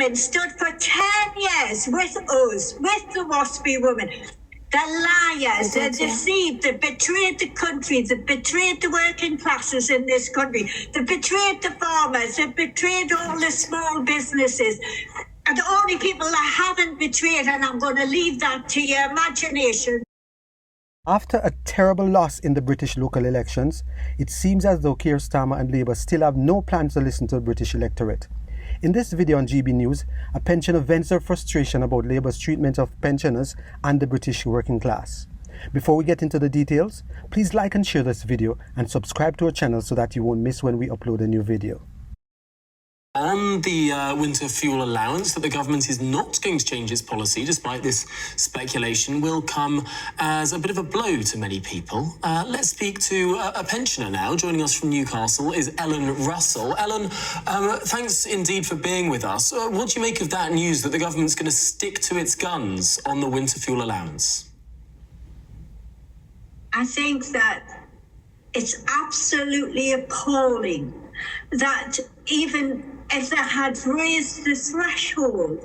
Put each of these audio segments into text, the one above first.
government stood for 10 years with us, with the WASPy women. They're liars, they're deceived, they betrayed the country, they betrayed the working classes in this country, they betrayed the farmers, they betrayed all the small businesses. And the only people that haven't betrayed, and I'm going to leave that to your imagination. After a terrible loss in the British local elections, it seems as though Keir Starmer and Labour still have no plans to listen to the British electorate. In this video on GB News, a pensioner vents their frustration about Labour's treatment of pensioners and the British working class. Before we get into the details, please like and share this video and subscribe to our channel so that you won't miss when we upload a new video. On the winter fuel allowance, that the government is not going to change its policy, despite this speculation, will come as a bit of a blow to many people. Let's speak to a pensioner now. Joining us from Newcastle is Ellen Russell. Ellen, thanks indeed for being with us. What do you make of that news that the government's going to stick to its guns on the winter fuel allowance? I think that it's absolutely appalling that even if they had raised the threshold,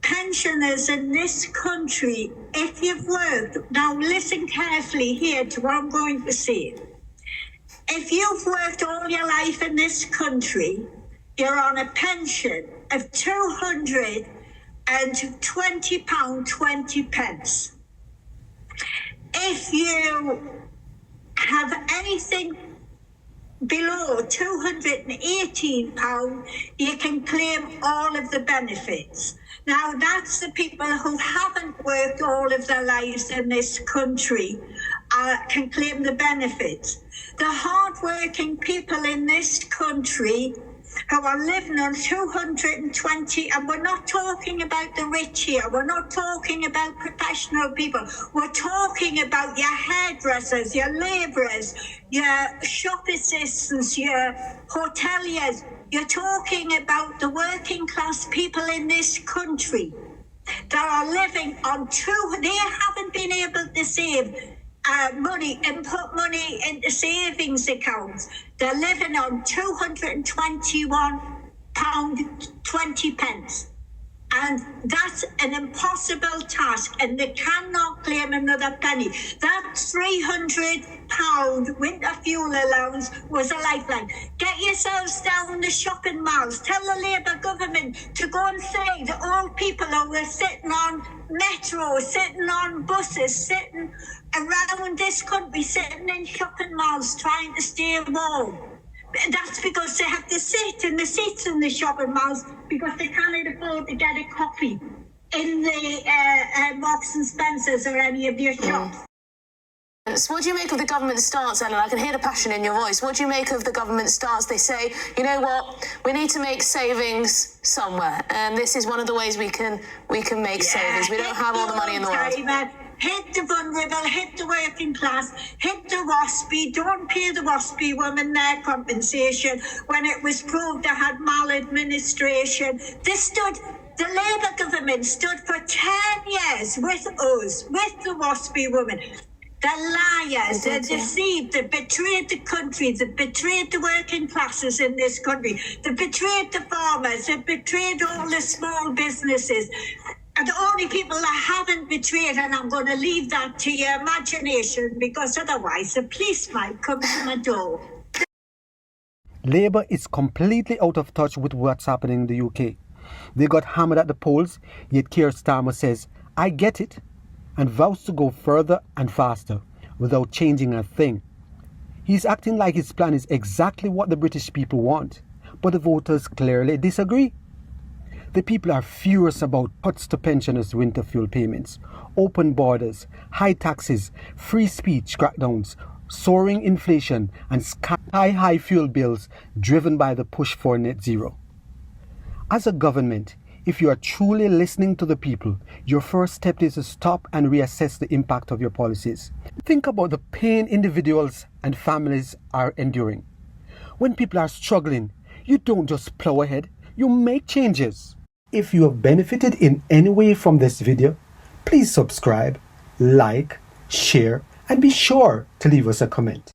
pensioners in this country, if you've worked, now listen carefully here to what I'm going to say. If you've worked all your life in this country, you're on a pension of £220.20. If you have anything below £218, you can claim all of the benefits. Now, that's the people who haven't worked all of their lives in this country can claim the benefits. The hard-working people in this country who are living on 220, and we're not talking about the rich here, we're not talking about professional people, we're talking about your hairdressers, your labourers, your shop assistants, your hoteliers. You're talking about the working class people in this country that are living on they haven't been able to save money and put money into savings accounts. They're living on £221.20. And that's an impossible task, and they cannot claim another penny. That £300 winter fuel allowance was a lifeline. Get yourselves down the shopping malls. Tell the Labour government to go and feed all people who are sitting on metros, sitting on buses, sitting around this country, sitting in shopping malls, trying to stay warm. That's because they have to sit in the seats in the shopping malls because they cannot afford to get a coffee in the Marks and Spencers or any of your shops. So what do you make of the government's stance, Ellen? I can hear the passion in your voice. What do you make of the government's stance? They say, you know what, we need to make savings somewhere, and this is one of the ways we can make savings. We don't have all the money in the world. Hit the vulnerable, hit the working class, hit the WASPy. Don't pay the WASPy women their compensation when it was proved they had maladministration. The Labour government stood for 10 years with us, with the WASPy women. They're liars, they're deceived, they betrayed the country, they betrayed the working classes in this country, they betrayed the farmers, they betrayed all the small businesses. And the only people that haven't betrayed, and I'm going to leave that to your imagination because otherwise the police might come to my door. Labour is completely out of touch with what's happening in the UK. They got hammered at the polls, yet Keir Starmer says, I get it, and vows to go further and faster without changing a thing. He's acting like his plan is exactly what the British people want, but the voters clearly disagree. The people are furious about cuts to pensioners' winter fuel payments, open borders, high taxes, free speech crackdowns, soaring inflation, and sky-high fuel bills driven by the push for net zero. As a government, if you are truly listening to the people, your first step is to stop and reassess the impact of your policies. Think about the pain individuals and families are enduring. When people are struggling, you don't just plow ahead, you make changes. If you have benefited in any way from this video, please subscribe, like, share, and be sure to leave us a comment.